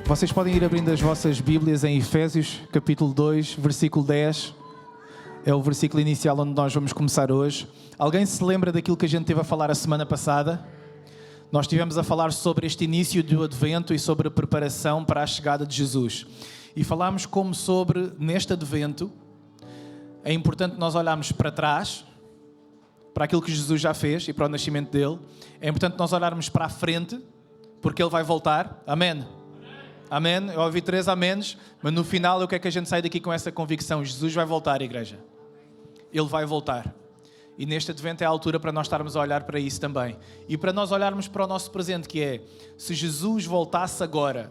Vocês podem ir abrindo as vossas Bíblias em Efésios, capítulo 2, versículo 10. É o versículo inicial onde nós vamos começar hoje. Alguém se lembra daquilo que a gente teve a falar a semana passada? Nós estivemos a falar sobre este início do Advento e sobre a preparação para a chegada de Jesus. E falámos como sobre, neste Advento, é importante nós olharmos para trás, para aquilo que Jesus já fez e para o nascimento dele. É importante nós olharmos para a frente, porque ele vai voltar. Amém? Amém? Eu ouvi 3 amenes, mas no final eu quero que a gente saia daqui com essa convicção. Jesus vai voltar, igreja. Ele vai voltar. E neste Advento é a altura para nós estarmos a olhar para isso também. E para nós olharmos para o nosso presente, que é, se Jesus voltasse agora,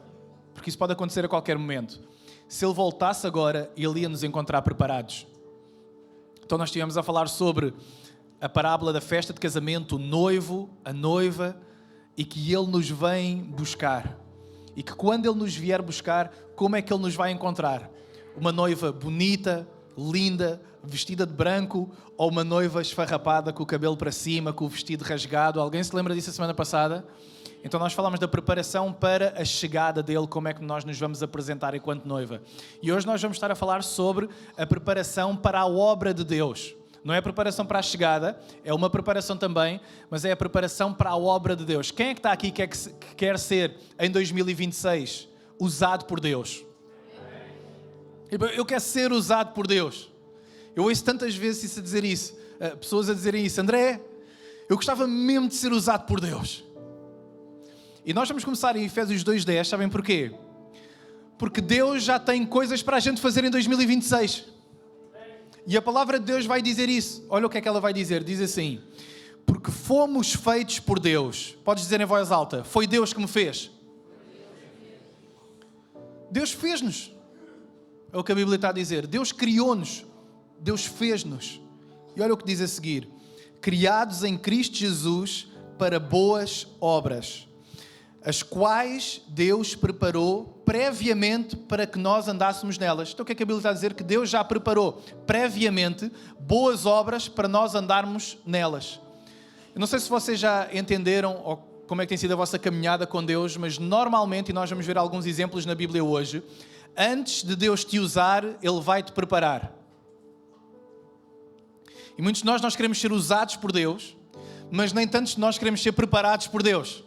porque isso pode acontecer a qualquer momento, se ele voltasse agora, ele ia nos encontrar preparados. Então nós estivemos a falar sobre a parábola da festa de casamento, o noivo, a noiva, e que ele nos vem buscar. E que quando ele nos vier buscar, como é que ele nos vai encontrar? Uma noiva bonita, linda, vestida de branco, ou uma noiva esfarrapada com o cabelo para cima, com o vestido rasgado? Alguém se lembra disso a semana passada? Então nós falamos da preparação para a chegada dele, como é que nós nos vamos apresentar enquanto noiva. E hoje nós vamos estar a falar sobre a preparação para a obra de Deus. Não é a preparação para a chegada, é uma preparação também, mas é a preparação para a obra de Deus. Quem é que está aqui que quer ser, em 2026, usado por Deus? Eu quero ser usado por Deus. Eu ouço tantas vezes isso a dizer isso, pessoas a dizerem isso. André, eu gostava mesmo de ser usado por Deus. E nós vamos começar em Efésios 2:10, sabem porquê? Porque Deus já tem coisas para a gente fazer em 2026. E a palavra de Deus vai dizer isso. Olha o que é que ela vai dizer. Diz assim: porque fomos feitos por Deus. Podes dizer em voz alta: foi Deus que me fez. Deus fez-nos. É o que a Bíblia está a dizer. Deus criou-nos. Deus fez-nos. E olha o que diz a seguir: criados em Cristo Jesus para boas obras, as quais Deus preparou previamente para que nós andássemos nelas. Então o que é que a Bíblia está a dizer? Que Deus já preparou previamente boas obras para nós andarmos nelas. Eu não sei se vocês já entenderam ou como é que tem sido a vossa caminhada com Deus, mas normalmente, e nós vamos ver alguns exemplos na Bíblia hoje, antes de Deus te usar, Ele vai te preparar. E muitos de nós queremos ser usados por Deus, mas nem tantos de nós queremos ser preparados por Deus.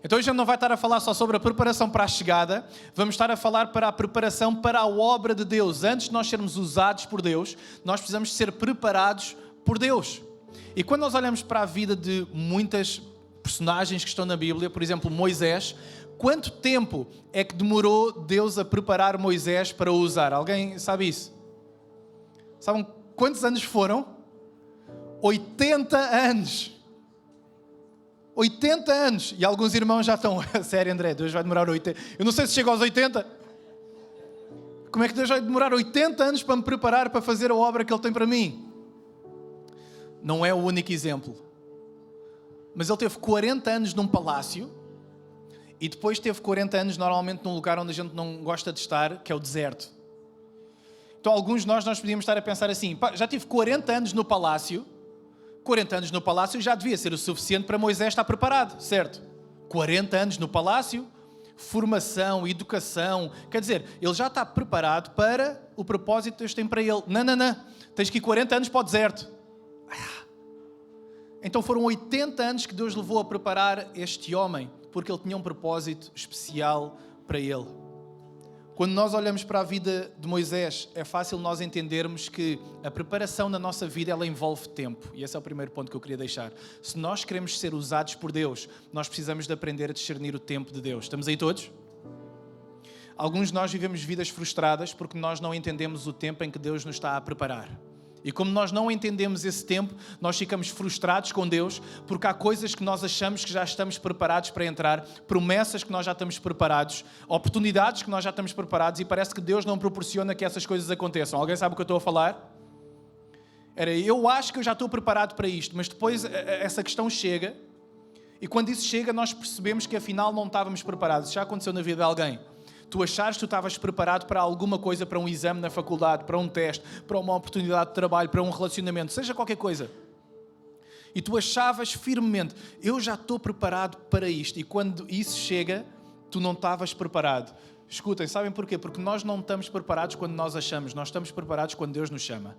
Então hoje a gente não vai estar a falar só sobre a preparação para a chegada, vamos estar a falar para a preparação para a obra de Deus. Antes de nós sermos usados por Deus, nós precisamos ser preparados por Deus. E quando nós olhamos para a vida de muitas personagens que estão na Bíblia, por exemplo, Moisés, quanto tempo é que demorou Deus a preparar Moisés para o usar? Alguém sabe isso? Sabem quantos anos foram? 80 anos. 80 anos. E alguns irmãos já estão, sério André, Deus vai demorar 80. Eu não sei se chega aos 80. Como é que Deus vai demorar 80 anos para me preparar para fazer a obra que Ele tem para mim? Não é o único exemplo. Mas Ele teve 40 anos num palácio e depois teve 40 anos normalmente num lugar onde a gente não gosta de estar, que é o deserto. Então alguns de nós podíamos estar a pensar assim: já tive 40 anos no palácio. 40 anos no palácio já devia ser o suficiente para Moisés estar preparado, certo? 40 anos no palácio, formação, educação, quer dizer, ele já está preparado para o propósito que Deus tem para ele. Não, tens que ir 40 anos para o deserto. Então foram 80 anos que Deus levou a preparar este homem, porque ele tinha um propósito especial para ele. Quando nós olhamos para a vida de Moisés, é fácil nós entendermos que a preparação na nossa vida, ela envolve tempo. E esse é o primeiro ponto que eu queria deixar. Se nós queremos ser usados por Deus, nós precisamos de aprender a discernir o tempo de Deus. Estamos aí todos? Alguns de nós vivemos vidas frustradas porque nós não entendemos o tempo em que Deus nos está a preparar. E como nós não entendemos esse tempo, nós ficamos frustrados com Deus, porque há coisas que nós achamos que já estamos preparados para entrar, promessas que nós já estamos preparados, oportunidades que nós já estamos preparados, e parece que Deus não proporciona que essas coisas aconteçam. Alguém sabe o que eu estou a falar? Eu acho que eu já estou preparado para isto, mas depois essa questão chega, e quando isso chega nós percebemos que afinal não estávamos preparados. Já aconteceu na vida de alguém? Tu achares que tu estavas preparado para alguma coisa, para um exame na faculdade, para um teste, para uma oportunidade de trabalho, para um relacionamento, seja qualquer coisa. E tu achavas firmemente, eu já estou preparado para isto. E quando isso chega, Tu não estavas preparado. Escutem, sabem porquê? Porque nós não estamos preparados quando nós achamos, nós estamos preparados quando Deus nos chama.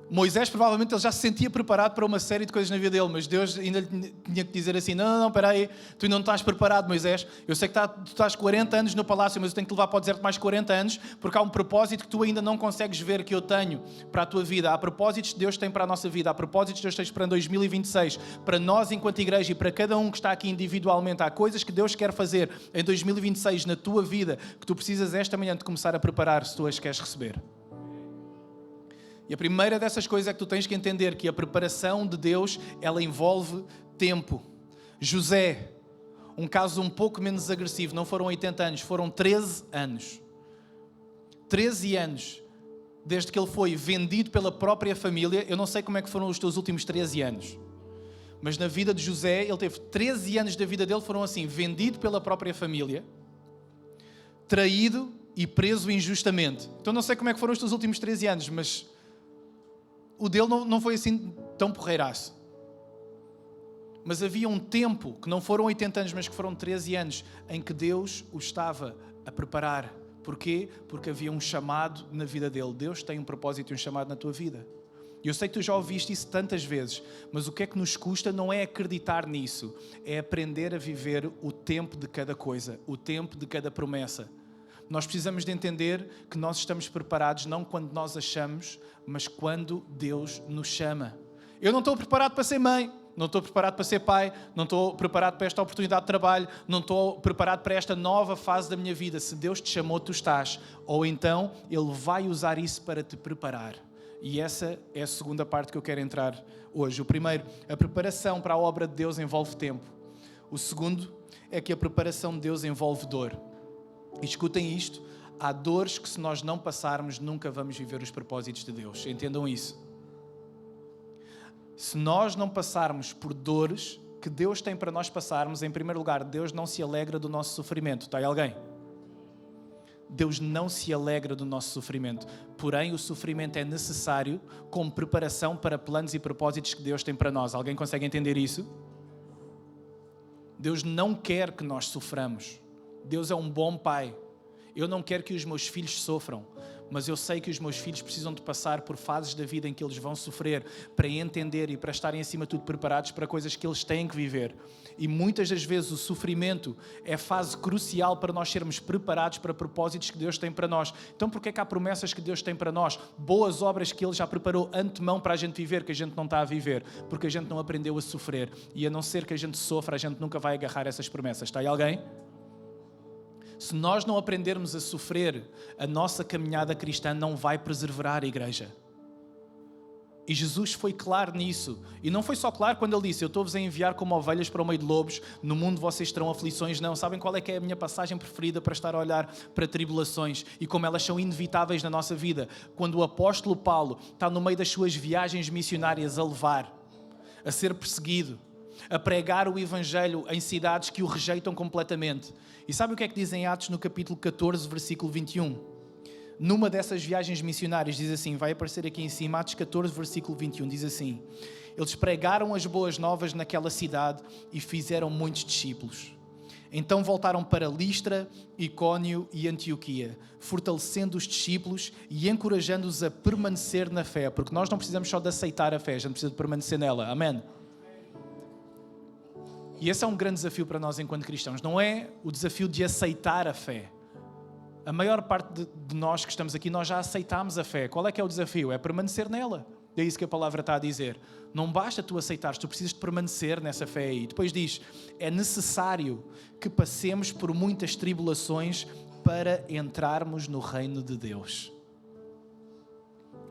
Moisés, provavelmente, ele já se sentia preparado para uma série de coisas na vida dele, mas Deus ainda lhe tinha que dizer assim, não, espera aí, tu ainda não estás preparado, Moisés. Eu sei que tu estás 40 anos no palácio, mas eu tenho que te levar para o deserto mais 40 anos, porque há um propósito que tu ainda não consegues ver que eu tenho para a tua vida. Há propósitos que Deus tem para a nossa vida, há propósitos que Deus tem para 2026, para nós enquanto igreja e para cada um que está aqui individualmente. Há coisas que Deus quer fazer em 2026 na tua vida, que tu precisas esta manhã de começar a preparar se tu as queres receber. E a primeira dessas coisas é que tu tens que entender que a preparação de Deus, ela envolve tempo. José, um caso um pouco menos agressivo, não foram 80 anos, foram 13 anos. 13 anos, desde que ele foi vendido pela própria família. Eu não sei como é que foram os teus últimos 13 anos, mas na vida de José, ele teve 13 anos da vida dele, foram assim, vendido pela própria família, traído e preso injustamente. Então não sei como é que foram os teus últimos 13 anos, mas o dele não foi assim tão porreiraço. Mas havia um tempo, que não foram 80 anos, mas que foram 13 anos, em que Deus o estava a preparar. Porquê? Porque havia um chamado na vida dele. Deus tem um propósito e um chamado na tua vida. E eu sei que tu já ouviste isso tantas vezes, mas o que é que nos custa não é acreditar nisso, é aprender a viver o tempo de cada coisa, o tempo de cada promessa. Nós precisamos de entender que nós estamos preparados não quando nós achamos, mas quando Deus nos chama. Eu não estou preparado para ser mãe, não estou preparado para ser pai, não estou preparado para esta oportunidade de trabalho, não estou preparado para esta nova fase da minha vida. Se Deus te chamou, tu estás. Ou então Ele vai usar isso para te preparar. E essa é a segunda parte que eu quero entrar hoje. O primeiro, a preparação para a obra de Deus envolve tempo. O segundo é que a preparação de Deus envolve dor. E escutem isto, há dores que se nós não passarmos, nunca vamos viver os propósitos de Deus. Entendam isso. Se nós não passarmos por dores que Deus tem para nós passarmos, em primeiro lugar, Deus não se alegra do nosso sofrimento. Está aí alguém? Deus não se alegra do nosso sofrimento. Porém, o sofrimento é necessário como preparação para planos e propósitos que Deus tem para nós. Alguém consegue entender isso? Deus não quer que nós soframos. Deus é um bom pai. Eu não quero que os meus filhos sofram, mas eu sei que os meus filhos precisam de passar por fases da vida em que eles vão sofrer para entender e para estarem acima de tudo preparados para coisas que eles têm que viver. E muitas das vezes o sofrimento é fase crucial para nós sermos preparados para propósitos que Deus tem para nós. Então porquê é que há promessas que Deus tem para nós? Boas obras que Ele já preparou antemão para a gente viver, que a gente não está a viver, porque a gente não aprendeu a sofrer. E a não ser que a gente sofra, a gente nunca vai agarrar essas promessas. Está aí alguém? Se nós não aprendermos a sofrer, a nossa caminhada cristã não vai perseverar, igreja. E Jesus foi claro nisso. E não foi só claro quando Ele disse, eu estou-vos a enviar como ovelhas para o meio de lobos, no mundo vocês terão aflições. Não, sabem qual é que é a minha passagem preferida para estar a olhar para tribulações e como elas são inevitáveis na nossa vida? Quando o apóstolo Paulo está no meio das suas viagens missionárias a levar, a ser perseguido, a pregar o Evangelho em cidades que o rejeitam completamente. E sabe o que é que diz em Atos no capítulo 14, versículo 21? Numa dessas viagens missionárias, diz assim, vai aparecer aqui em cima, Atos 14, versículo 21, diz assim, eles pregaram as boas novas naquela cidade e fizeram muitos discípulos. Então voltaram para Listra, Icónio e Antioquia, fortalecendo os discípulos e encorajando-os a permanecer na fé, porque nós não precisamos só de aceitar a fé, a gente precisa de permanecer nela. Amém? E esse é um grande desafio para nós enquanto cristãos. Não é o desafio de aceitar a fé. A maior parte de nós que estamos aqui, nós já aceitámos a fé. Qual é que é o desafio? É permanecer nela. É isso que a palavra está a dizer. Não basta tu aceitares, tu precisas de permanecer nessa fé aí. Depois diz, é necessário que passemos por muitas tribulações para entrarmos no reino de Deus.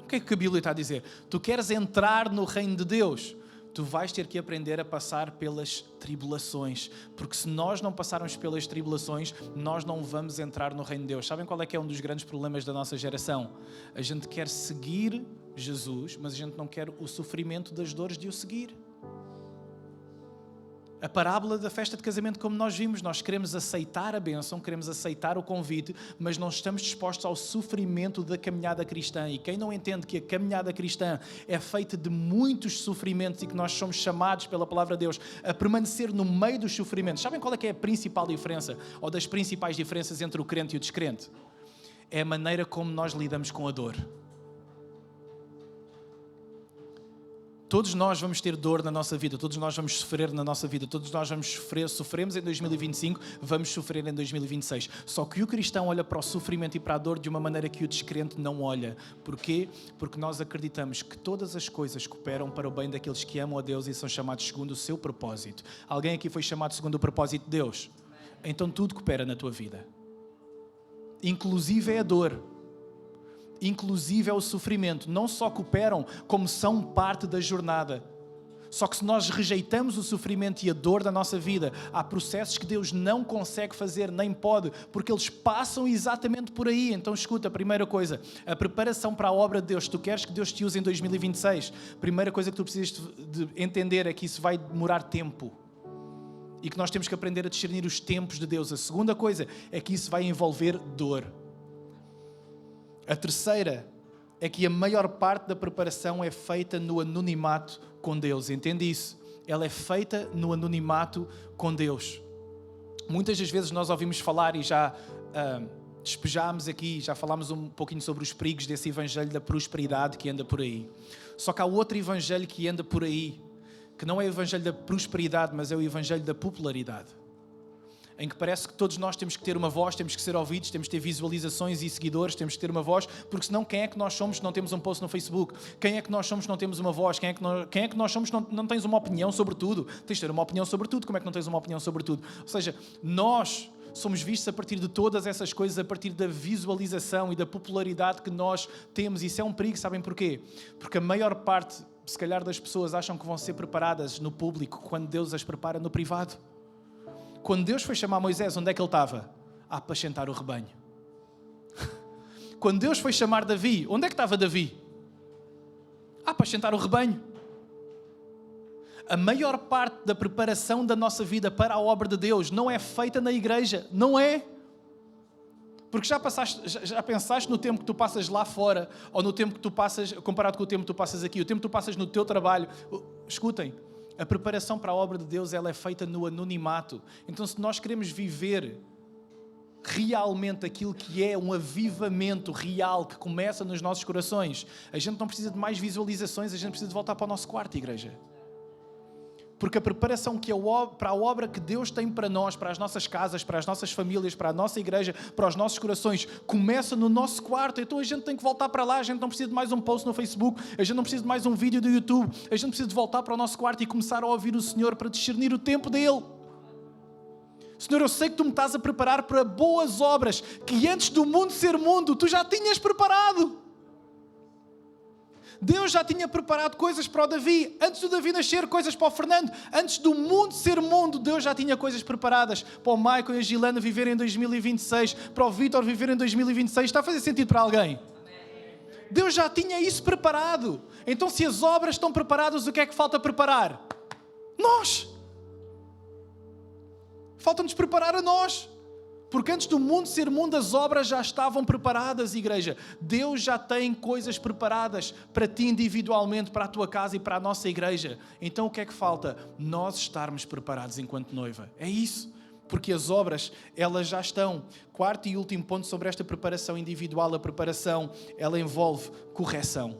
O que é que a Bíblia está a dizer? Tu queres entrar no reino de Deus? Tu vais ter que aprender a passar pelas tribulações, porque se nós não passarmos pelas tribulações, nós não vamos entrar no reino de Deus. Sabem qual é que é um dos grandes problemas da nossa geração? A gente quer seguir Jesus, mas a gente não quer o sofrimento das dores de o seguir. A parábola da festa de casamento, como nós vimos, nós queremos aceitar a bênção, queremos aceitar o convite, mas não estamos dispostos ao sofrimento da caminhada cristã. E quem não entende que a caminhada cristã é feita de muitos sofrimentos e que nós somos chamados pela palavra de Deus a permanecer no meio dos sofrimentos, sabem qual é que é a principal diferença, ou das principais diferenças entre o crente e o descrente? É a maneira como nós lidamos com a dor. Todos nós vamos ter dor na nossa vida, todos nós vamos sofrer na nossa vida, todos nós vamos sofrer, sofremos em 2025, vamos sofrer em 2026. Só que o cristão olha para o sofrimento e para a dor de uma maneira que o descrente não olha. Porquê? Porque nós acreditamos que todas as coisas cooperam para o bem daqueles que amam a Deus e são chamados segundo o seu propósito. Alguém aqui foi chamado segundo o propósito de Deus? Então tudo coopera na tua vida. Inclusive é a dor. Inclusive é o sofrimento, não só cooperam, como são parte da jornada. Só que se nós rejeitamos o sofrimento e a dor da nossa vida, há processos que Deus não consegue fazer, nem pode, porque eles passam exatamente por aí. Então escuta, a primeira coisa, a preparação para a obra de Deus. Tu queres que Deus te use em 2026? A primeira coisa que tu precisas de entender é que isso vai demorar tempo. E que nós temos que aprender a discernir os tempos de Deus. A segunda coisa é que isso vai envolver dor. A terceira é que a maior parte da preparação é feita no anonimato com Deus. Entende isso? Ela é feita no anonimato com Deus. Muitas das vezes nós ouvimos falar e já despejámos aqui, já falámos um pouquinho sobre os perigos desse evangelho da prosperidade que anda por aí. Só que há outro evangelho que anda por aí, que não é o evangelho da prosperidade, mas é o evangelho da popularidade. Em que parece que todos nós temos que ter uma voz, temos que ser ouvidos, temos que ter visualizações e seguidores, temos que ter uma voz, porque senão quem é que nós somos se não temos um post no Facebook? Quem é que nós somos se não temos uma voz? Quem é que nós somos se não tens uma opinião sobre tudo? Tens de ter uma opinião sobre tudo, como é que não tens uma opinião sobre tudo? Ou seja, nós somos vistos a partir de todas essas coisas, a partir da visualização e da popularidade que nós temos. Isso é um perigo, sabem porquê? Porque a maior parte, se calhar, das pessoas acham que vão ser preparadas no público quando Deus as prepara no privado. Quando Deus foi chamar Moisés, onde é que ele estava? A apacentar o rebanho. Quando Deus foi chamar Davi, onde é que estava Davi? A apacentar o rebanho. A maior parte da preparação da nossa vida para a obra de Deus não é feita na igreja. Não é. Porque já pensaste no tempo que tu passas lá fora, ou no tempo que tu passas, comparado com o tempo que tu passas aqui, o tempo que tu passas no teu trabalho. Escutem. A preparação para a obra de Deus ela é feita no anonimato. Então, se nós queremos viver realmente aquilo que é um avivamento real que começa nos nossos corações, a gente não precisa de mais visualizações, a gente precisa de voltar para o nosso quarto, igreja. Porque a preparação para a obra que Deus tem para nós, para as nossas casas, para as nossas famílias, para a nossa igreja, para os nossos corações, começa no nosso quarto. Então a gente tem que voltar para lá, a gente não precisa de mais um post no Facebook, a gente não precisa de mais um vídeo do YouTube, a gente precisa de voltar para o nosso quarto e começar a ouvir o Senhor para discernir o tempo dEle. Senhor, eu sei que Tu me estás a preparar para boas obras que antes do mundo ser mundo, Tu já tinhas preparado. Deus já tinha preparado coisas para o Davi. Antes do Davi nascer, coisas para o Fernando. Antes do mundo ser mundo, Deus já tinha coisas preparadas para o Michael e a Gilana viverem em 2026, para o Vítor viver em 2026. Está a fazer sentido para alguém? Deus já tinha isso preparado. Então, se as obras estão preparadas, o que é que falta preparar? Nós! Falta-nos preparar a nós. Porque antes do mundo ser mundo, as obras já estavam preparadas, igreja. Deus já tem coisas preparadas para ti individualmente, para a tua casa e para a nossa igreja. Então o que é que falta? Nós estarmos preparados enquanto noiva. É isso. Porque as obras, elas já estão. Quarto e último ponto sobre esta preparação individual. A preparação, ela envolve correção.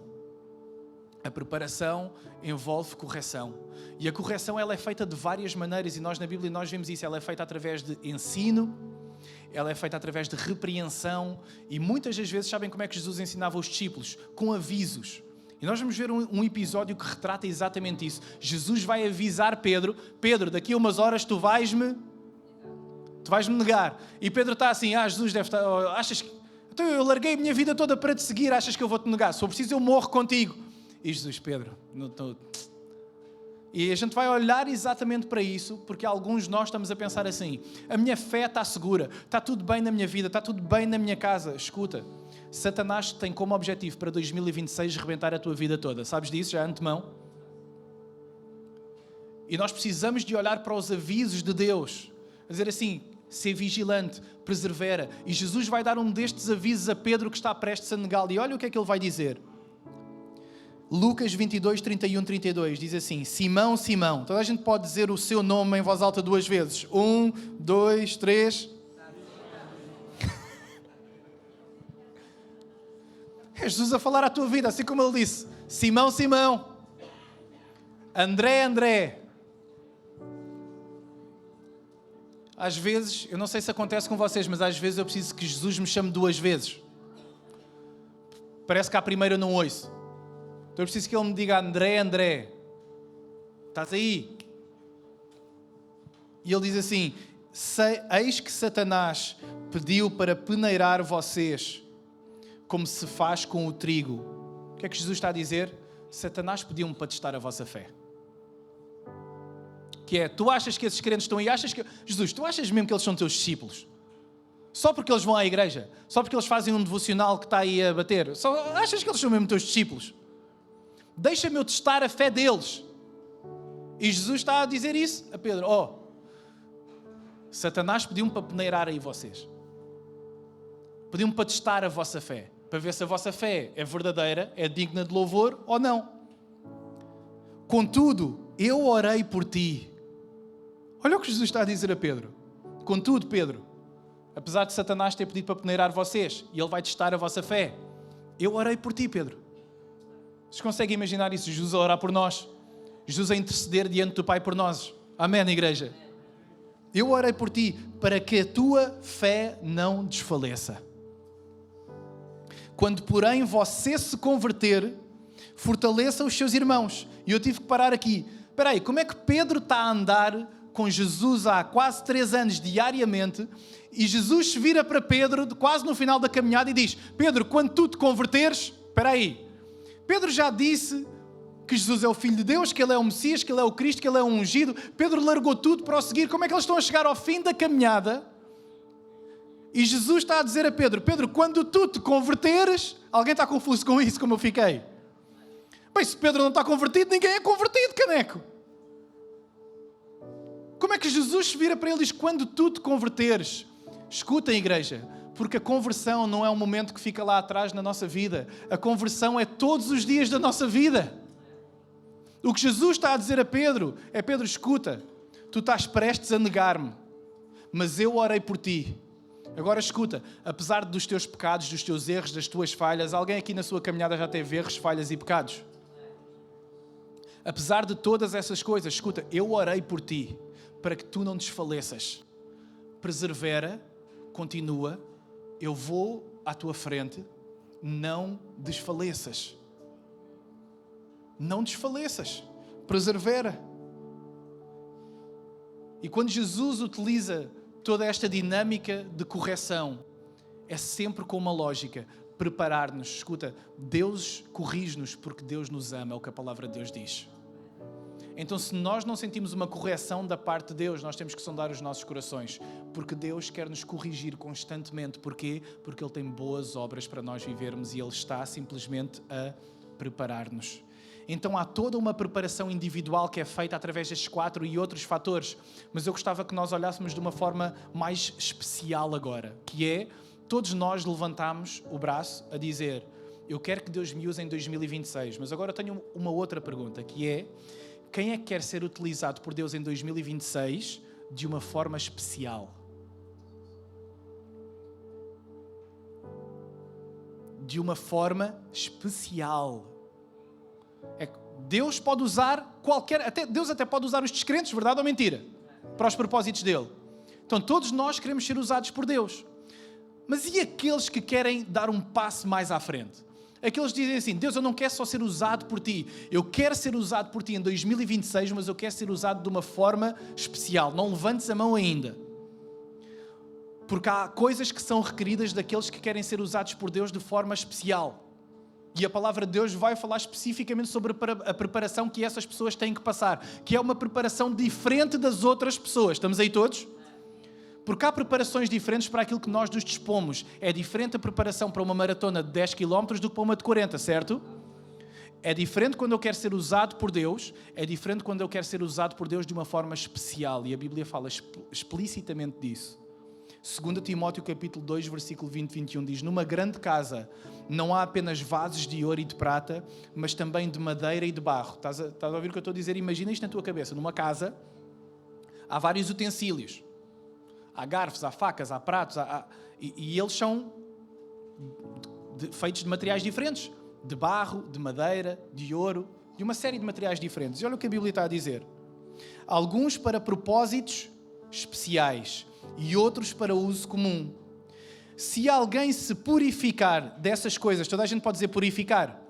A preparação envolve correção. E a correção, ela é feita de várias maneiras. E nós na Bíblia, nós vemos isso. Ela é feita através de ensino. Ela é feita através de repreensão e muitas das vezes, sabem como é que Jesus ensinava os discípulos? Com avisos. E nós vamos ver um episódio que retrata exatamente isso. Jesus vai avisar Pedro: Pedro, daqui a umas horas tu vais-me negar. E Pedro está assim: Jesus deve estar... Achas que... Então eu larguei a minha vida toda para te seguir, achas que eu vou-te negar? Se for preciso eu morro contigo. E Jesus: Pedro, não estou... E a gente vai olhar exatamente para isso, porque alguns de nós estamos a pensar assim: a minha fé está segura, está tudo bem na minha vida, está tudo bem na minha casa. Escuta, Satanás tem como objetivo para 2026 rebentar a tua vida toda. Sabes disso já antemão? E nós precisamos de olhar para os avisos de Deus. A dizer assim, ser vigilante, persevera. E Jesus vai dar um destes avisos a Pedro que está prestes a negá-lo. E olha o que é que ele vai dizer. Lucas 22, 31, 32 diz assim: Simão, Simão. Toda a gente pode dizer o seu nome em voz alta 2 vezes. 1, 2, 3. É Jesus a falar à tua vida, assim como ele disse: Simão, Simão. André, André. Às vezes, eu não sei se acontece com vocês, mas às vezes eu preciso que Jesus me chame 2 vezes. Parece que à primeira eu não ouço. Então eu preciso que ele me diga: André, André, estás aí? E ele diz assim: eis que Satanás pediu para peneirar vocês, como se faz com o trigo. O que é que Jesus está a dizer? Satanás pediu-me para testar a vossa fé. Que é, tu achas que esses crentes estão aí? Jesus, tu achas mesmo que eles são teus discípulos? Só porque eles vão à igreja? Só porque eles fazem um devocional que está aí a bater? Achas que eles são mesmo teus discípulos? Deixa-me eu testar a fé deles. E Jesus está a dizer isso a Pedro. Satanás pediu-me para peneirar aí vocês. Pediu-me para testar a vossa fé. Para ver se a vossa fé é verdadeira, é digna de louvor ou não. Contudo, eu orei por ti. Olha o que Jesus está a dizer a Pedro. Contudo, Pedro, apesar de Satanás ter pedido para peneirar vocês, e ele vai testar a vossa fé, eu orei por ti, Pedro. Vocês conseguem imaginar isso? Jesus a orar por nós. Jesus a interceder diante do Pai por nós. Amém, igreja? Eu orei por ti para que a tua fé não desfaleça. Quando, porém, você se converter, fortaleça os seus irmãos. E eu tive que parar aqui. Espera aí, como é que Pedro está a andar com Jesus há quase 3 anos diariamente e Jesus se vira para Pedro quase no final da caminhada e diz: Pedro, quando tu te converteres, espera aí, Pedro já disse que Jesus é o Filho de Deus, que Ele é o Messias, que Ele é o Cristo, que Ele é o ungido. Pedro largou tudo para o seguir. Como é que eles estão a chegar ao fim da caminhada? E Jesus está a dizer a Pedro: Pedro, quando tu te converteres... Alguém está confuso com isso, como eu fiquei? Bem, se Pedro não está convertido, ninguém é convertido, caneco. Como é que Jesus se vira para ele e diz: quando tu te converteres? Escutem, igreja, porque a conversão não é um momento que fica lá atrás na nossa vida. A conversão é todos os dias da nossa vida. O que Jesus está a dizer a Pedro é: Pedro, escuta, tu estás prestes a negar-me, mas eu orei por ti. Agora escuta, apesar dos teus pecados, dos teus erros, das tuas falhas, alguém aqui na sua caminhada já teve erros, falhas e pecados? Apesar de todas essas coisas, escuta, eu orei por ti, para que tu não desfaleças. Persevera, continua, eu vou à tua frente, não desfaleças. Não desfaleças, persevera. E quando Jesus utiliza toda esta dinâmica de correção, é sempre com uma lógica: preparar-nos. Escuta, Deus corrige-nos porque Deus nos ama, é o que a palavra de Deus diz. Então, se nós não sentimos uma correção da parte de Deus, nós temos que sondar os nossos corações, porque Deus quer nos corrigir constantemente. Porquê? Porque Ele tem boas obras para nós vivermos e Ele está simplesmente a preparar-nos. Então há toda uma preparação individual que é feita através destes 4 e outros fatores, mas eu gostava que nós olhássemos de uma forma mais especial agora, que é, todos nós levantamos o braço a dizer: eu quero que Deus me use em 2026, mas agora eu tenho uma outra pergunta, que é: quem é que quer ser utilizado por Deus em 2026 de uma forma especial? De uma forma especial. Deus pode usar Deus até pode usar os descrentes, verdade ou mentira? Para os propósitos dele. Então todos nós queremos ser usados por Deus. Mas e aqueles que querem dar um passo mais à frente? Aqueles que dizem assim: Deus, eu não quero só ser usado por ti, eu quero ser usado por ti em 2026, mas eu quero ser usado de uma forma especial. Não levantes a mão ainda. Porque há coisas que são requeridas daqueles que querem ser usados por Deus de forma especial. E a palavra de Deus vai falar especificamente sobre a preparação que essas pessoas têm que passar, que é uma preparação diferente das outras pessoas. Estamos aí todos? Porque há preparações diferentes para aquilo que nós nos dispomos. É diferente a preparação para uma maratona de 10 km do que para uma de 40, certo? É diferente quando eu quero ser usado por Deus, é diferente quando eu quero ser usado por Deus de uma forma especial. E a Bíblia fala explicitamente disso. 2 Timóteo capítulo 2, versículo 20 e 21 diz: numa grande casa não há apenas vasos de ouro e de prata, mas também de madeira e de barro. Estás a ouvir o que eu estou a dizer? Imagina isto na tua cabeça. Numa casa há vários utensílios. Há garfos, há facas, há pratos, e eles são feitos de materiais diferentes. De barro, de madeira, de ouro, de uma série de materiais diferentes. E olha o que a Bíblia está a dizer. Alguns para propósitos especiais e outros para uso comum. Se alguém se purificar dessas coisas, toda a gente pode dizer purificar?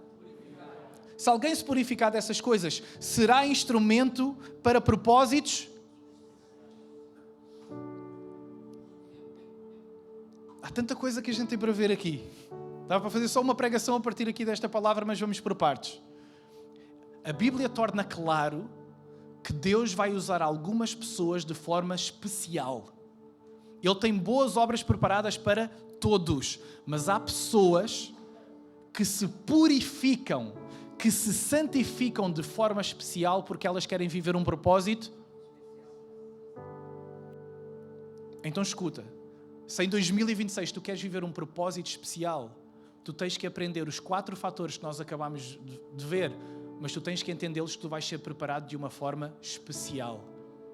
Se alguém se purificar dessas coisas, será instrumento para propósitos? Há tanta coisa que a gente tem para ver aqui. Dá para fazer só uma pregação a partir aqui desta palavra, mas vamos por partes. A Bíblia torna claro que Deus vai usar algumas pessoas de forma especial. Ele tem boas obras preparadas para todos, mas há pessoas que se purificam, que se santificam de forma especial porque elas querem viver um propósito. Então escuta, se em 2026 tu queres viver um propósito especial, tu tens que aprender os 4 fatores que nós acabamos de ver, mas tu tens que entendê-los que tu vais ser preparado de uma forma especial.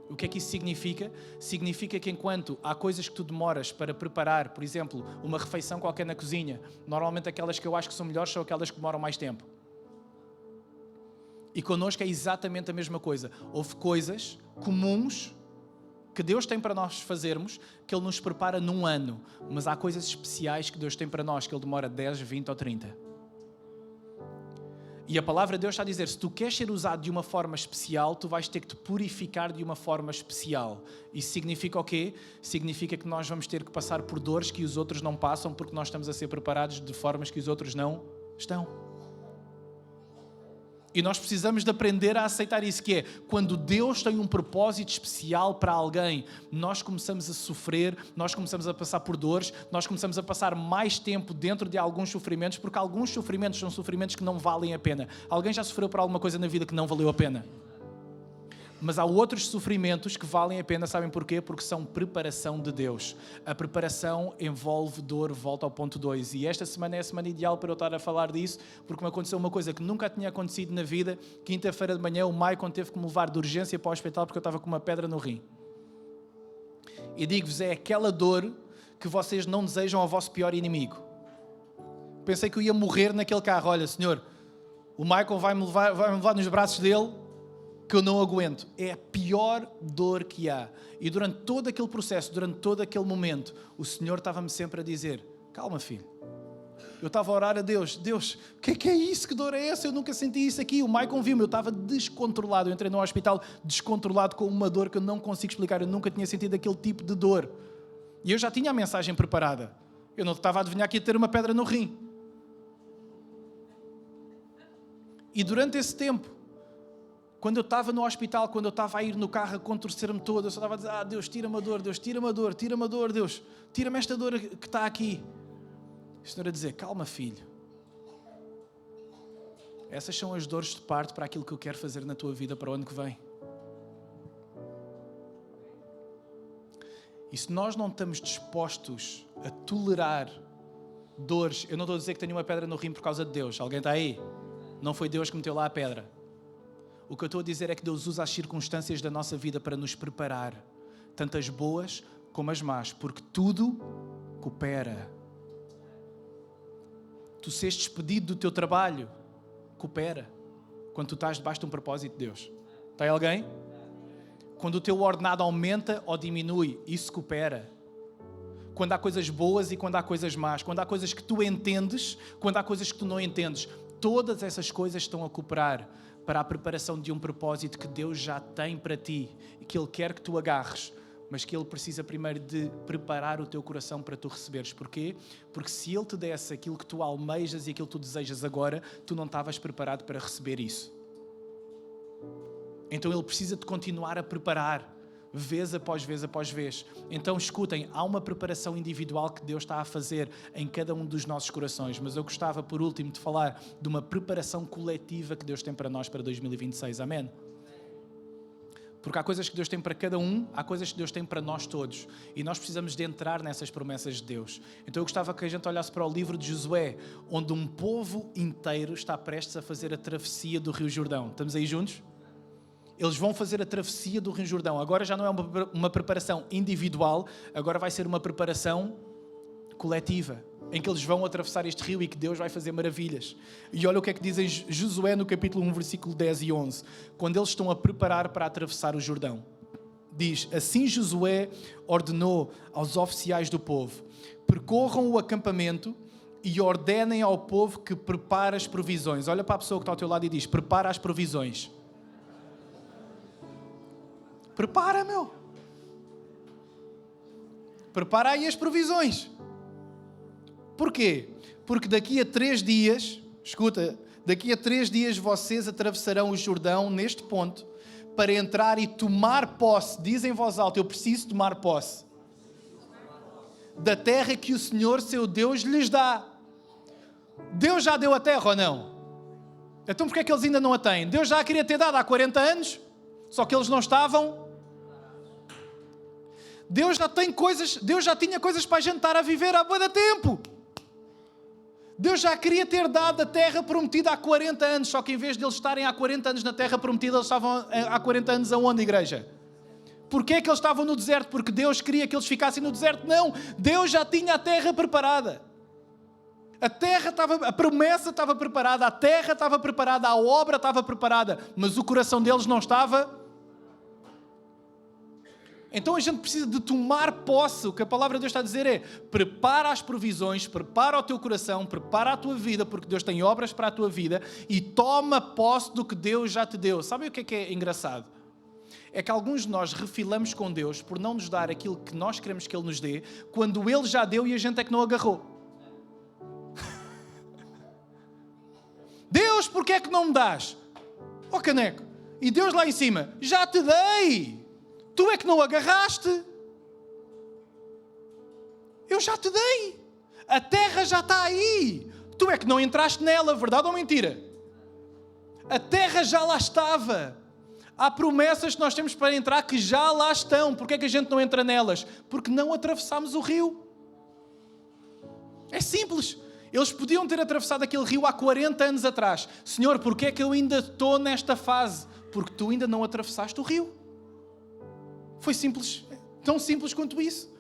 O que é que isso significa? Significa que enquanto há coisas que tu demoras para preparar, por exemplo, uma refeição qualquer na cozinha, normalmente aquelas que eu acho que são melhores são aquelas que demoram mais tempo. E connosco é exatamente a mesma coisa. Houve coisas comuns que Deus tem para nós fazermos, que Ele nos prepara num ano. Mas há coisas especiais que Deus tem para nós, que Ele demora 10, 20 ou 30. E a palavra de Deus está a dizer, se tu queres ser usado de uma forma especial, tu vais ter que te purificar de uma forma especial. Isso significa o quê? Significa que nós vamos ter que passar por dores que os outros não passam, porque nós estamos a ser preparados de formas que os outros não estão. E nós precisamos de aprender a aceitar isso, que é, quando Deus tem um propósito especial para alguém, nós começamos a sofrer, nós começamos a passar por dores, nós começamos a passar mais tempo dentro de alguns sofrimentos, porque alguns sofrimentos são sofrimentos que não valem a pena. Alguém já sofreu por alguma coisa na vida que não valeu a pena? Mas há outros sofrimentos que valem a pena, sabem porquê? Porque são preparação de Deus. A preparação envolve dor, volta ao ponto 2. E esta semana é a semana ideal para eu estar a falar disso, porque me aconteceu uma coisa que nunca tinha acontecido na vida. Quinta-feira de manhã o Maicon teve que me levar de urgência para o hospital porque eu estava com uma pedra no rim. E digo-vos, é aquela dor que vocês não desejam ao vosso pior inimigo. Pensei que eu ia morrer naquele carro. Olha, Senhor, o Maicon vai-me levar nos braços dele, que eu não aguento. É a pior dor que há. E durante todo aquele processo, durante todo aquele momento, o Senhor estava-me sempre a dizer, calma filho. Eu estava a orar a Deus, Deus, o que é isso? Que dor é essa? Eu nunca senti isso aqui. O Maicon viu-me, eu estava descontrolado. Eu entrei no hospital descontrolado com uma dor que eu não consigo explicar. Eu nunca tinha sentido aquele tipo de dor. E eu já tinha a mensagem preparada. Eu não estava a adivinhar que ia ter uma pedra no rim. E durante esse tempo, quando eu estava no hospital, quando eu estava a ir no carro a contorcer-me todo, eu só estava a dizer, Deus, tira-me a dor, Deus, tira-me a dor, tira-me a dor, Deus, tira-me esta dor que está aqui. O Senhor a dizer, calma filho. Essas são as dores de parto para aquilo que eu quero fazer na tua vida para o ano que vem. E se nós não estamos dispostos a tolerar dores, eu não estou a dizer que tenho uma pedra no rim por causa de Deus. Alguém está aí? Não foi Deus que meteu lá a pedra. O que eu estou a dizer é que Deus usa as circunstâncias da nossa vida para nos preparar, tanto as boas como as más, porque tudo coopera. Tu seres despedido do teu trabalho, coopera, quando tu estás debaixo de um propósito de Deus. Está aí alguém? Quando o teu ordenado aumenta ou diminui, isso coopera. Quando há coisas boas e quando há coisas más, quando há coisas que tu entendes, quando há coisas que tu não entendes, todas essas coisas estão a cooperar para a preparação de um propósito que Deus já tem para ti e que Ele quer que tu agarres, mas que Ele precisa primeiro de preparar o teu coração para tu receberes. Porquê? Porque se Ele te desse aquilo que tu almejas e aquilo que tu desejas agora, tu não estavas preparado para receber isso. Então Ele precisa de continuar a preparar. vez após vez após vez. Então escutem, há uma preparação individual que Deus está a fazer em cada um dos nossos corações, mas eu gostava por último de falar de uma preparação coletiva que Deus tem para nós para 2026, amém? Porque há coisas que Deus tem para cada um, há coisas que Deus tem para nós todos. E nós precisamos de entrar nessas promessas de Deus. Então eu gostava que a gente olhasse para o livro de Josué, onde um povo inteiro está prestes a fazer a travessia do Rio Jordão. Estamos aí juntos? Eles vão fazer a travessia do Rio Jordão. Agora já não é uma preparação individual, agora vai ser uma preparação coletiva, em que eles vão atravessar este rio e que Deus vai fazer maravilhas. E olha o que é que diz em Josué no capítulo 1, versículo 10 e 11, quando eles estão a preparar para atravessar o Jordão. Diz, assim Josué ordenou aos oficiais do povo, percorram o acampamento e ordenem ao povo que prepare as provisões. Olha para a pessoa que está ao teu lado e diz, prepara as provisões. Prepara, meu. Prepara aí as provisões. Porquê? Porque daqui a 3 dias, escuta, daqui a 3 dias vocês atravessarão o Jordão neste ponto para entrar e tomar posse. Diz em voz alta, eu preciso tomar posse da terra que o Senhor, seu Deus, lhes dá. Deus já deu a terra ou não? Então porquê é que eles ainda não a têm? Deus já a queria ter dado há 40 anos, só que eles não estavam. Deus já tem coisas, Deus já tinha coisas para a gente estar a viver há muito tempo. Deus já queria ter dado a terra prometida há 40 anos, só que em vez de eles estarem há 40 anos na terra prometida, eles estavam há 40 anos aonde, igreja? Porquê é que eles estavam no deserto? Porque Deus queria que eles ficassem no deserto? Não, Deus já tinha a terra preparada. A promessa estava preparada, a terra estava preparada, a obra estava preparada, mas o coração deles não estava. Então a gente precisa de tomar posse. O que a palavra de Deus está a dizer é, prepara as provisões, prepara o teu coração, prepara a tua vida, porque Deus tem obras para a tua vida, e toma posse do que Deus já te deu. Sabe o que é engraçado? É que alguns de nós refilamos com Deus por não nos dar aquilo que nós queremos que Ele nos dê, quando Ele já deu e a gente é que não agarrou. Deus, porquê é que não me dás? Ó caneco. E Deus lá em cima, já te dei. Tu é que não agarraste. Eu já te dei. A terra já está aí. Tu é que não entraste nela, verdade ou mentira? A terra já lá estava. Há promessas que nós temos para entrar que já lá estão. Porquê é que a gente não entra nelas? Porque não atravessámos o rio. É simples. Eles podiam ter atravessado aquele rio há 40 anos atrás. Senhor, porquê é que eu ainda estou nesta fase? Porque tu ainda não atravessaste o rio. Foi simples, tão simples quanto isso.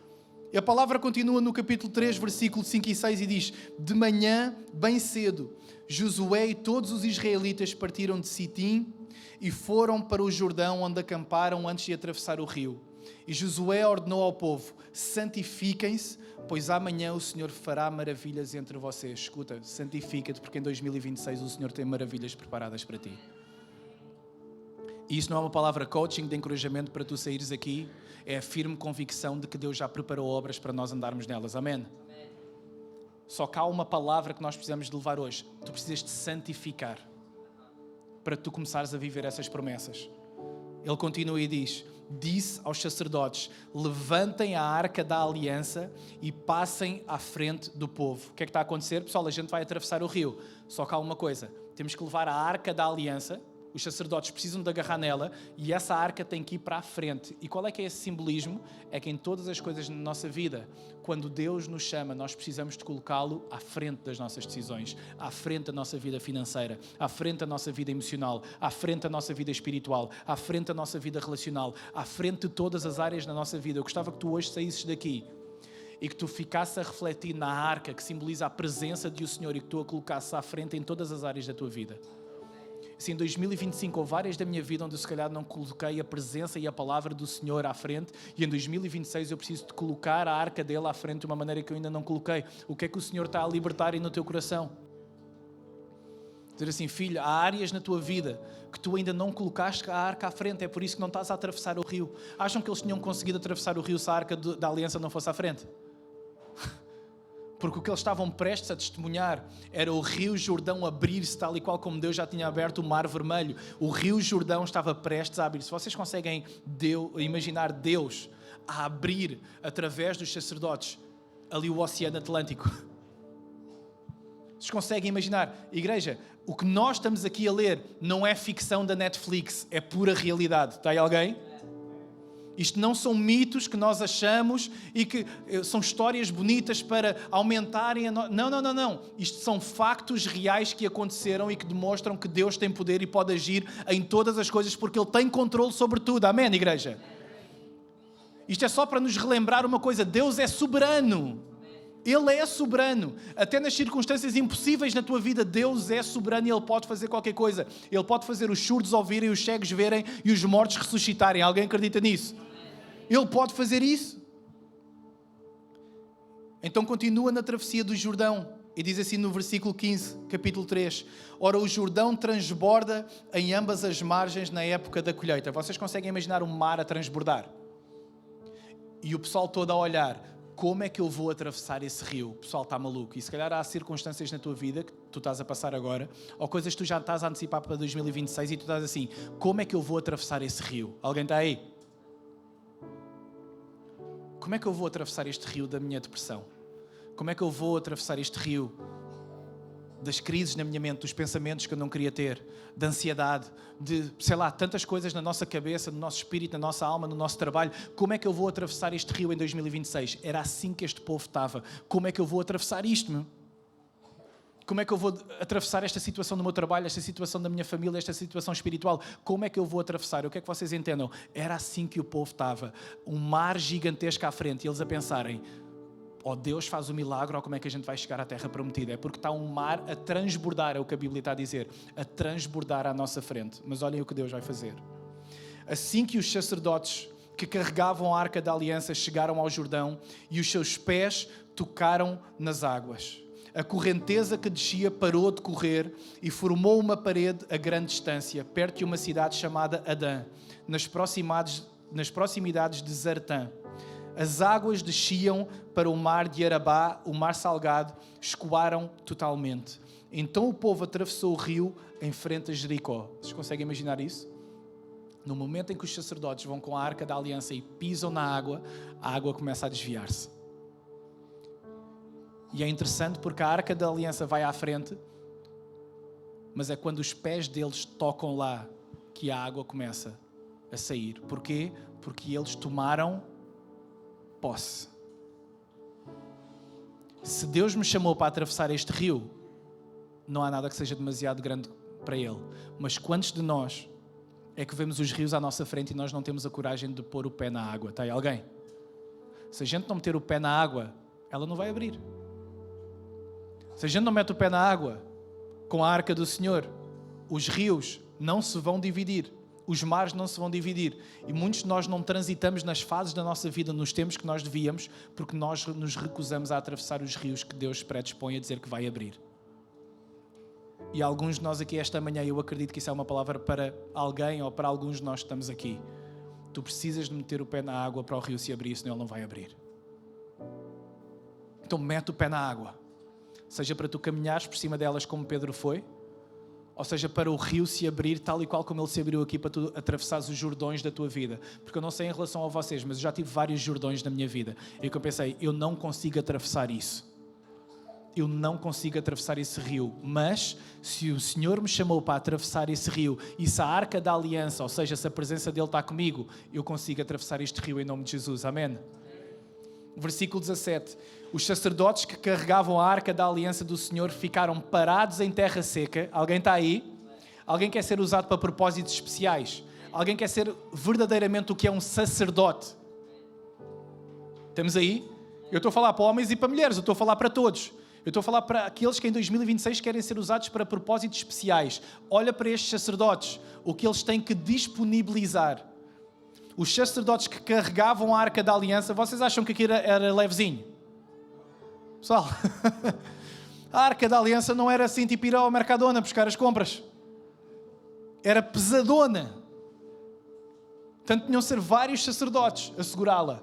E a palavra continua no capítulo 3, versículo 5 e 6 e diz, de manhã, bem cedo, Josué e todos os israelitas partiram de Sitim e foram para o Jordão, onde acamparam antes de atravessar o rio. E Josué ordenou ao povo, santifiquem-se, pois amanhã o Senhor fará maravilhas entre vocês. Escuta, santifica-te, porque em 2026 o Senhor tem maravilhas preparadas para ti. E isso não é uma palavra coaching de encorajamento para tu saíres aqui, é a firme convicção de que Deus já preparou obras para nós andarmos nelas. Amém? Só que há uma palavra que nós precisamos de levar hoje. Tu precisas de santificar para tu começares a viver essas promessas. Ele continua e diz, disse aos sacerdotes, levantem a arca da aliança e passem à frente do povo. O que é que está a acontecer? Pessoal, a gente vai atravessar o rio. Só que há uma coisa, temos que levar a arca da aliança. Os sacerdotes precisam de agarrar nela e essa arca tem que ir para a frente. E qual é que é esse simbolismo? É que em todas as coisas na nossa vida, quando Deus nos chama, nós precisamos de colocá-lo à frente das nossas decisões, à frente da nossa vida financeira, à frente da nossa vida emocional, à frente da nossa vida espiritual, à frente da nossa vida relacional, à frente de todas as áreas da nossa vida. Eu gostava que tu hoje saísses daqui e que tu ficasses a refletir na arca que simboliza a presença de o Senhor e que tu a colocasses à frente em todas as áreas da tua vida. Se em 2025 houve áreas da minha vida onde eu se calhar não coloquei a presença e a palavra do Senhor à frente, e em 2026 eu preciso de colocar a arca dele à frente de uma maneira que eu ainda não coloquei. O que é que o Senhor está a libertar aí no teu coração? Dizer assim, filho, há áreas na tua vida que tu ainda não colocaste a arca à frente, é por isso que não estás a atravessar o rio. Acham que eles tinham conseguido atravessar o rio se a arca da aliança não fosse à frente? Porque o que eles estavam prestes a testemunhar era o Rio Jordão abrir-se, tal e qual como Deus já tinha aberto o Mar Vermelho. O Rio Jordão estava prestes a abrir-se. Vocês conseguem imaginar Deus a abrir, através dos sacerdotes, ali o Oceano Atlântico? Vocês conseguem imaginar? Igreja, o que nós estamos aqui a ler não é ficção da Netflix, é pura realidade. Está aí alguém? Isto não são mitos que nós achamos e que são histórias bonitas para aumentarem a... Não. Isto são factos reais que aconteceram e que demonstram que Deus tem poder e pode agir em todas as coisas porque Ele tem controle sobre tudo. Amém, igreja? Isto é só para nos relembrar uma coisa. Deus é soberano. Ele é soberano. Até nas circunstâncias impossíveis na tua vida, Deus é soberano e Ele pode fazer qualquer coisa. Ele pode fazer os surdos ouvirem, os cegos verem e os mortos ressuscitarem. Alguém acredita nisso? Ele pode fazer isso. Então continua na travessia do Jordão. E diz assim no versículo 15, capítulo 3. Ora, o Jordão transborda em ambas as margens na época da colheita. Vocês conseguem imaginar o mar a transbordar? E o pessoal todo a olhar. Como é que eu vou atravessar esse rio? O pessoal está maluco. E se calhar há circunstâncias na tua vida que tu estás a passar agora, ou coisas que tu já estás a antecipar para 2026 e tu estás assim, como é que eu vou atravessar esse rio? Alguém está aí? Como é que eu vou atravessar este rio da minha depressão? Como é que eu vou atravessar este rio das crises na minha mente, dos pensamentos que eu não queria ter, da ansiedade, de, sei lá, tantas coisas na nossa cabeça, no nosso espírito, na nossa alma, no nosso trabalho. Como é que eu vou atravessar este rio em 2026? Era assim que este povo estava. Como é que eu vou atravessar isto, meu? Como é que eu vou atravessar esta situação do meu trabalho, esta situação da minha família, esta situação espiritual? Como é que eu vou atravessar? Eu quero que vocês entendam. Era assim que o povo estava. Um mar gigantesco à frente e eles a pensarem, ou Deus faz o milagre, ou como é que a gente vai chegar à terra prometida? É porque está um mar a transbordar, é o que a Bíblia está a dizer, a transbordar à nossa frente. Mas olhem o que Deus vai fazer. Assim que os sacerdotes que carregavam a Arca da Aliança chegaram ao Jordão e os seus pés tocaram nas águas, a correnteza que descia parou de correr e formou uma parede a grande distância, perto de uma cidade chamada Adã, nas proximidades de Zartã. As águas desciam para o mar de Arabá, o mar salgado, escoaram totalmente. Então o povo atravessou o rio em frente a Jericó. Vocês conseguem imaginar isso? No momento em que os sacerdotes vão com a Arca da Aliança e pisam na água, a água começa a desviar-se. E é interessante porque a Arca da Aliança vai à frente, mas é quando os pés deles tocam lá que a água começa a sair. Porquê? Porque eles tomaram posse. Se Deus me chamou para atravessar este rio, não há nada que seja demasiado grande para Ele. Mas quantos de nós é que vemos os rios à nossa frente e nós não temos a coragem de pôr o pé na água? Está aí alguém? Se a gente não meter o pé na água, ela não vai abrir. Se a gente não mete o pé na água, com a Arca do Senhor, os rios não se vão dividir. Os mares não se vão dividir. E muitos de nós não transitamos nas fases da nossa vida, nos tempos que nós devíamos, porque nós nos recusamos a atravessar os rios que Deus predispõe a dizer que vai abrir. E alguns de nós aqui esta manhã, eu acredito que isso é uma palavra para alguém ou para alguns de nós que estamos aqui. Tu precisas de meter o pé na água para o rio se abrir, senão ele não vai abrir. Então mete o pé na água. Seja para tu caminhares por cima delas como Pedro foi, ou seja, para o rio se abrir tal e qual como ele se abriu aqui para tu atravessares os Jordões da tua vida. Porque eu não sei em relação a vocês, mas eu já tive vários Jordões na minha vida. E que eu pensei, eu não consigo atravessar isso. Eu não consigo atravessar esse rio. Mas, se o Senhor me chamou para atravessar esse rio, e se a Arca da Aliança, ou seja, se a presença dele está comigo, eu consigo atravessar este rio em nome de Jesus. Amém? Versículo 17. Os sacerdotes que carregavam a Arca da Aliança do Senhor ficaram parados em terra seca. Alguém está aí? Alguém quer ser usado para propósitos especiais? Alguém quer ser verdadeiramente o que é um sacerdote? Estamos aí? Eu estou a falar para homens e para mulheres, eu estou a falar para todos. Eu estou a falar para aqueles que em 2026 querem ser usados para propósitos especiais. Olha para estes sacerdotes, o que eles têm que disponibilizar. Os sacerdotes que carregavam a Arca da Aliança, vocês acham que aquilo era levezinho? Pessoal, a Arca da Aliança não era assim tipo ir ao Mercadona buscar as compras. Era pesadona. Portanto, tinham de ser vários sacerdotes a segurá-la.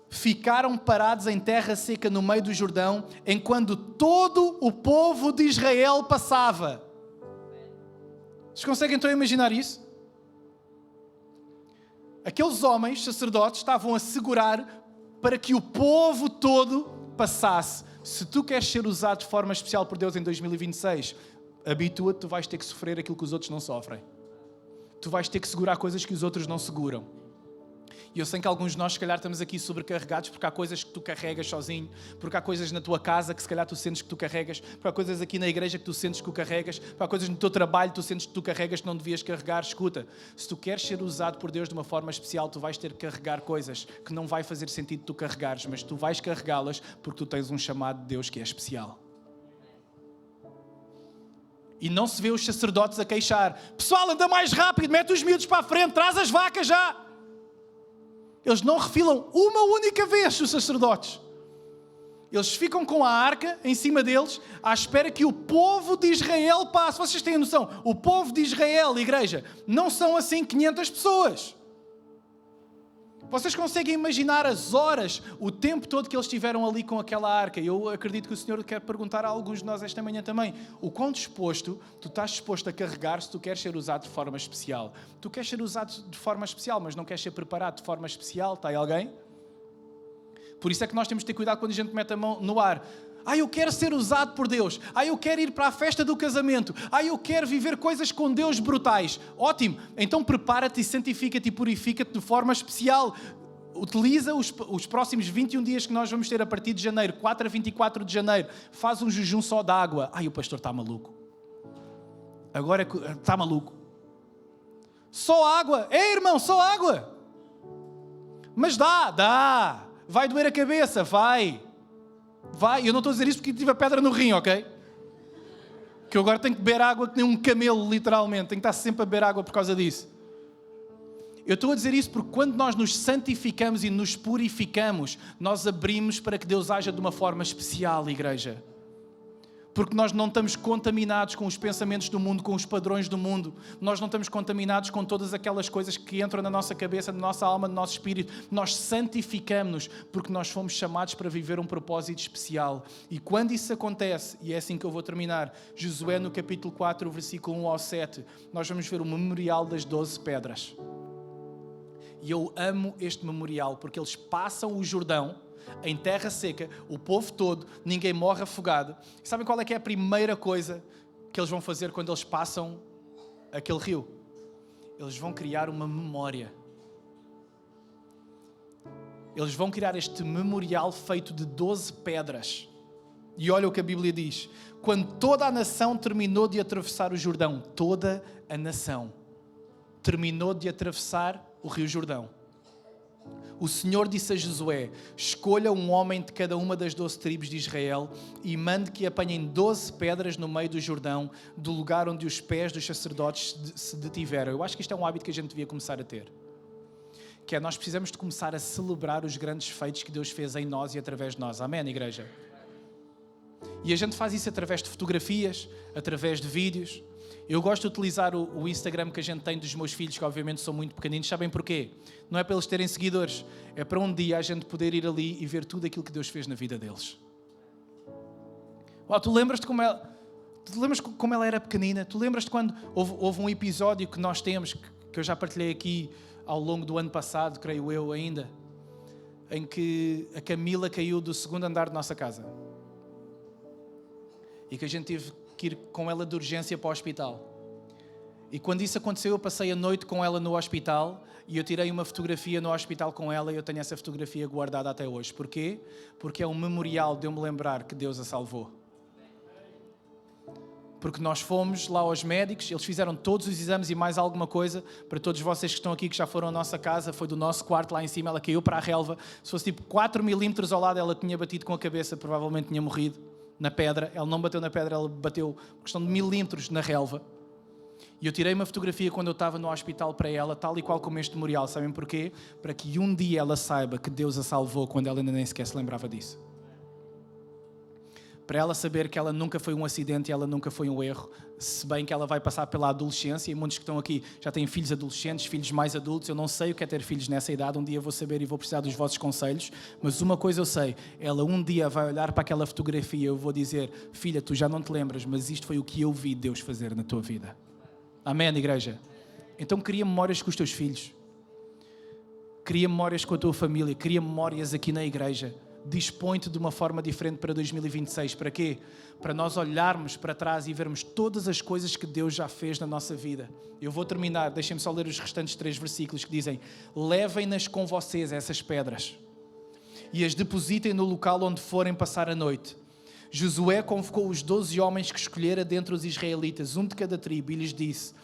ficaram parados em terra seca no meio do Jordão, enquanto todo o povo de Israel passava. Vocês conseguem então imaginar isso? Aqueles homens, sacerdotes, estavam a segurar para que o povo todo passasse. Se tu queres ser usado de forma especial por Deus em 2026, habitua-te, tu vais ter que sofrer aquilo que os outros não sofrem. Tu vais ter que segurar coisas que os outros não seguram. E eu sei que alguns de nós, se calhar, estamos aqui sobrecarregados porque há coisas que tu carregas sozinho, porque há coisas na tua casa que se calhar tu sentes que tu carregas, porque há coisas aqui na igreja que tu sentes que tu carregas, porque há coisas no teu trabalho que tu sentes que tu carregas que não devias carregar. Escuta, se tu queres ser usado por Deus de uma forma especial, tu vais ter que carregar coisas que não vai fazer sentido tu carregares, mas tu vais carregá-las porque tu tens um chamado de Deus que é especial. E não se vê os sacerdotes a queixar. Pessoal, anda mais rápido, mete os miúdos para a frente, traz as vacas já. Eles não refilam uma única vez, os sacerdotes. Eles ficam com a arca em cima deles, à espera que o povo de Israel passe. Vocês têm a noção? O povo de Israel, igreja, não são assim 500 pessoas. Vocês conseguem imaginar as horas, o tempo todo que eles estiveram ali com aquela arca? Eu acredito que o Senhor quer perguntar a alguns de nós esta manhã também. O quão disposto, tu estás disposto a carregar se tu queres ser usado de forma especial? Tu queres ser usado de forma especial, mas não queres ser preparado de forma especial? Está aí alguém? Por isso é que nós temos de ter cuidado quando a gente mete a mão no ar. Eu quero ser usado por Deus. Eu quero ir para a festa do casamento. Eu quero viver coisas com Deus brutais. Ótimo. Então prepara-te e santifica-te e purifica-te de forma especial. Utiliza os próximos 21 dias que nós vamos ter a partir de janeiro, 4 a 24 de janeiro. Faz um jejum só de água. O pastor está maluco. Agora está maluco. Só água. Irmão, só água. Mas dá. Vai doer a cabeça, vai. Eu não estou a dizer isso porque tive a pedra no rim, ok? Que eu agora tenho que beber água que nem um camelo, literalmente. Tenho que estar sempre a beber água por causa disso. Eu estou a dizer isso porque quando nós nos santificamos e nos purificamos, nós abrimos para que Deus haja de uma forma especial, igreja. Porque nós não estamos contaminados com os pensamentos do mundo, com os padrões do mundo. Nós não estamos contaminados com todas aquelas coisas que entram na nossa cabeça, na nossa alma, no nosso espírito. Nós santificamos-nos porque nós fomos chamados para viver um propósito especial. E quando isso acontece, e é assim que eu vou terminar, Josué no capítulo 4, versículo 1 ao 7, nós vamos ver o memorial das 12 pedras. E eu amo este memorial porque eles passam o Jordão em terra seca, o povo todo, ninguém morre afogado. E sabem qual é que é a primeira coisa que eles vão fazer quando eles passam aquele rio? Eles vão criar uma memória. Eles vão criar este memorial feito de 12 pedras. E olha o que a Bíblia diz. Quando toda a nação terminou de atravessar o Jordão, toda a nação terminou de atravessar o Rio Jordão, o Senhor disse a Josué: escolha um homem de cada uma das 12 tribos de Israel e mande que apanhem 12 pedras no meio do Jordão, do lugar onde os pés dos sacerdotes se detiveram. Eu acho que isto é um hábito que a gente devia começar a ter. Que é, nós precisamos de começar a celebrar os grandes feitos que Deus fez em nós e através de nós. Amém, igreja? E a gente faz isso através de fotografias, através de vídeos. Eu gosto de utilizar o Instagram que a gente tem dos meus filhos, que obviamente são muito pequeninos. Sabem porquê? Não é para eles terem seguidores. É para um dia a gente poder ir ali e ver tudo aquilo que Deus fez na vida deles. Tu lembras-te como ela era pequenina? Tu lembras-te quando houve um episódio que nós temos, que eu já partilhei aqui ao longo do ano passado, creio eu ainda, em que a Camila caiu do segundo andar de nossa casa. E que a gente teve que ir com ela de urgência para o hospital. E quando isso aconteceu, eu passei a noite com ela no hospital e eu tirei uma fotografia no hospital com ela e eu tenho essa fotografia guardada até hoje. Porquê? Porque é um memorial de eu me lembrar que Deus a salvou. Porque nós fomos lá aos médicos, eles fizeram todos os exames e mais alguma coisa. Para todos vocês que estão aqui, que já foram à nossa casa, foi do nosso quarto lá em cima, ela caiu para a relva. Se fosse tipo 4 milímetros ao lado, ela tinha batido com a cabeça, provavelmente tinha morrido na pedra. Ela não bateu na pedra, ela bateu questão de milímetros na relva. E eu tirei uma fotografia quando eu estava no hospital para ela, tal e qual como este memorial. Sabem porquê? Para que um dia ela saiba que Deus a salvou quando ela ainda nem sequer se lembrava disso. para ela saber que ela nunca foi um acidente e ela nunca foi um erro, se bem que ela vai passar pela adolescência, e muitos que estão aqui já têm filhos adolescentes, filhos mais adultos. Eu não sei o que é ter filhos nessa idade, um dia vou saber e vou precisar dos vossos conselhos, mas uma coisa eu sei, ela um dia vai olhar para aquela fotografia e eu vou dizer: filha, tu já não te lembras, mas isto foi o que eu vi Deus fazer na tua vida. Amém, igreja? Então cria memórias com os teus filhos, cria memórias com a tua família, cria memórias aqui na igreja. Dispõe-te de uma forma diferente para 2026. Para quê? Para nós olharmos para trás e vermos todas as coisas que Deus já fez na nossa vida. Eu vou terminar, deixem-me só ler os restantes 3 versículos que dizem: levem-nas com vocês, essas pedras, e as depositem no local onde forem passar a noite. Josué convocou os 12 homens que escolhera dentre os israelitas, um de cada tribo, e lhes disse: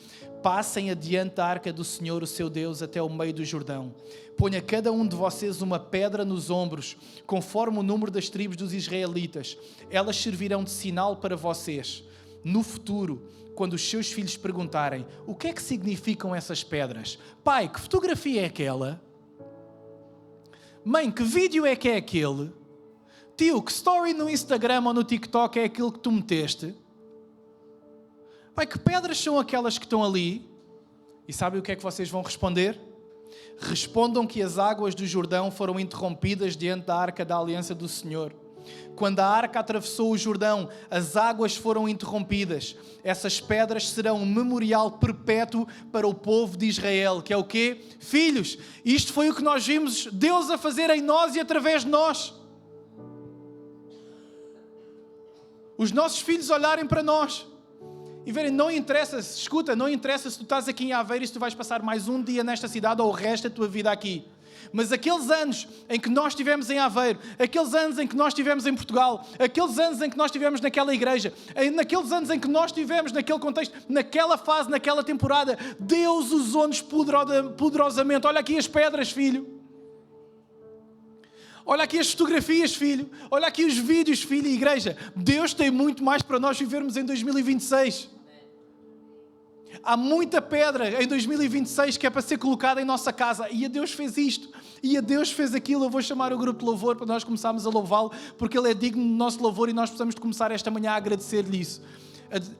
passem adiante da arca do Senhor, o seu Deus, até o meio do Jordão. Ponha cada um de vocês uma pedra nos ombros, conforme o número das tribos dos israelitas. Elas servirão de sinal para vocês. No futuro, quando os seus filhos perguntarem: o que é que significam essas pedras? Pai, que fotografia é aquela? Mãe, que vídeo é que é aquele? Tio, que story no Instagram ou no TikTok é aquilo que tu meteste? Pai, que pedras são aquelas que estão ali? E sabem o que é que vocês vão responder? Respondam que as águas do Jordão foram interrompidas diante da arca da aliança do Senhor. Quando a arca atravessou o Jordão, as águas foram interrompidas. Essas pedras serão um memorial perpétuo para o povo de Israel. Que é o quê? Filhos, isto foi o que nós vimos Deus a fazer em nós e através de nós. Os nossos filhos olharem para nós e verem, não interessa, escuta, não interessa se tu estás aqui em Aveiro e se tu vais passar mais um dia nesta cidade ou o resto da tua vida aqui. Mas aqueles anos em que nós estivemos em Aveiro, aqueles anos em que nós estivemos em Portugal, aqueles anos em que nós estivemos naquela igreja, naqueles anos em que nós estivemos naquele contexto, naquela fase, naquela temporada, Deus usou-nos poderosamente. Olha aqui as pedras, filho. Olha aqui as fotografias, filho. Olha aqui os vídeos, filho e igreja. Deus tem muito mais para nós vivermos em 2026. Há muita pedra em 2026 que é para ser colocada em nossa casa. E a Deus fez isto. E a Deus fez aquilo. Eu vou chamar o grupo de louvor para nós começarmos a louvá-lo, porque Ele é digno do nosso louvor e nós precisamos de começar esta manhã a agradecer-lhe isso.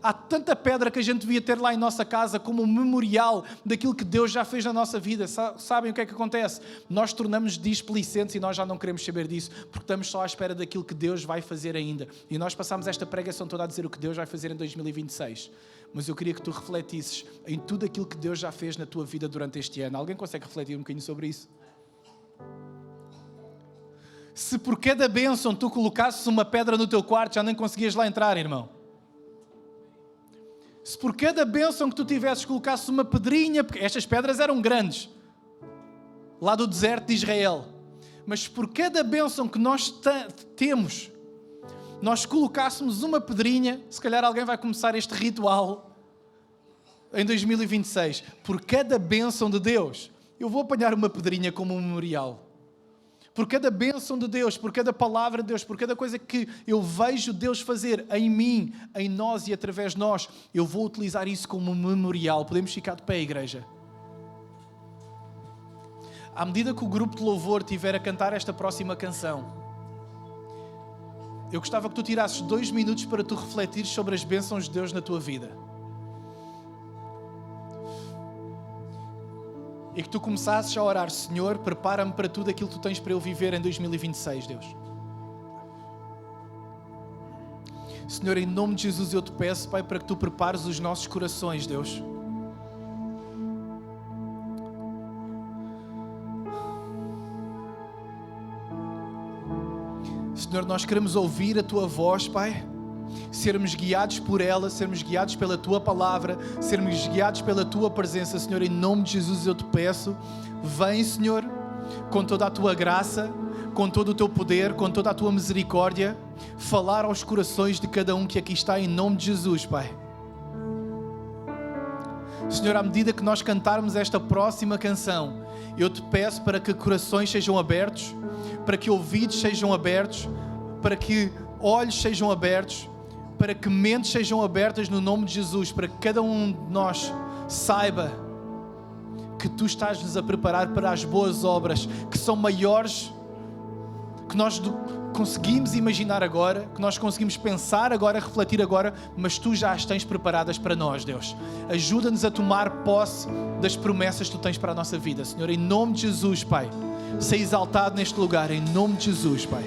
Há tanta pedra que a gente devia ter lá em nossa casa como um memorial daquilo que Deus já fez na nossa vida. Sabem o que é que acontece? Nós tornamos displicentes e nós já não queremos saber disso, porque estamos só à espera daquilo que Deus vai fazer ainda. E nós passamos esta pregação toda a dizer o que Deus vai fazer em 2026. Mas eu queria que tu refletisses em tudo aquilo que Deus já fez na tua vida durante este ano. Alguém consegue refletir um bocadinho sobre isso? Se por cada bênção tu colocasses uma pedra no teu quarto, já nem conseguias lá entrar, irmão. Se por cada bênção que tu tivesses colocasses uma pedrinha, porque estas pedras eram grandes, lá do deserto de Israel, mas por cada bênção que nós temos, nós colocássemos uma pedrinha, se calhar alguém vai começar este ritual em 2026, por cada bênção de Deus, eu vou apanhar uma pedrinha como um memorial. Por cada bênção de Deus, por cada palavra de Deus, por cada coisa que eu vejo Deus fazer em mim, em nós e através de nós, eu vou utilizar isso como um memorial. Podemos ficar de pé, igreja? À medida que o grupo de louvor estiver a cantar esta próxima canção, eu gostava que tu tirasses 2 minutos para tu refletires sobre as bênçãos de Deus na tua vida. E que tu começasses a orar: Senhor, prepara-me para tudo aquilo que tu tens para eu viver em 2026, Deus. Senhor, em nome de Jesus eu te peço, Pai, para que tu prepares os nossos corações, Deus. Senhor, nós queremos ouvir a tua voz, Pai. Sermos guiados por ela, sermos guiados pela tua palavra, sermos guiados pela tua presença. Senhor, em nome de Jesus eu te peço, vem, Senhor, com toda a tua graça, com todo o teu poder, com toda a tua misericórdia, falar aos corações de cada um que aqui está, em nome de Jesus, Pai. Senhor, à medida que nós cantarmos esta próxima canção, eu te peço para que corações sejam abertos, para que ouvidos sejam abertos, para que olhos sejam abertos, para que mentes sejam abertas no nome de Jesus, para que cada um de nós saiba que tu estás-nos a preparar para as boas obras, que são maiores, que nós conseguimos imaginar agora, que nós conseguimos pensar agora, refletir agora, mas Tu já as tens preparadas para nós, Deus. Ajuda-nos a tomar posse das promessas que Tu tens para a nossa vida, Senhor, em nome de Jesus, Pai. Seja exaltado neste lugar, em nome de Jesus, Pai.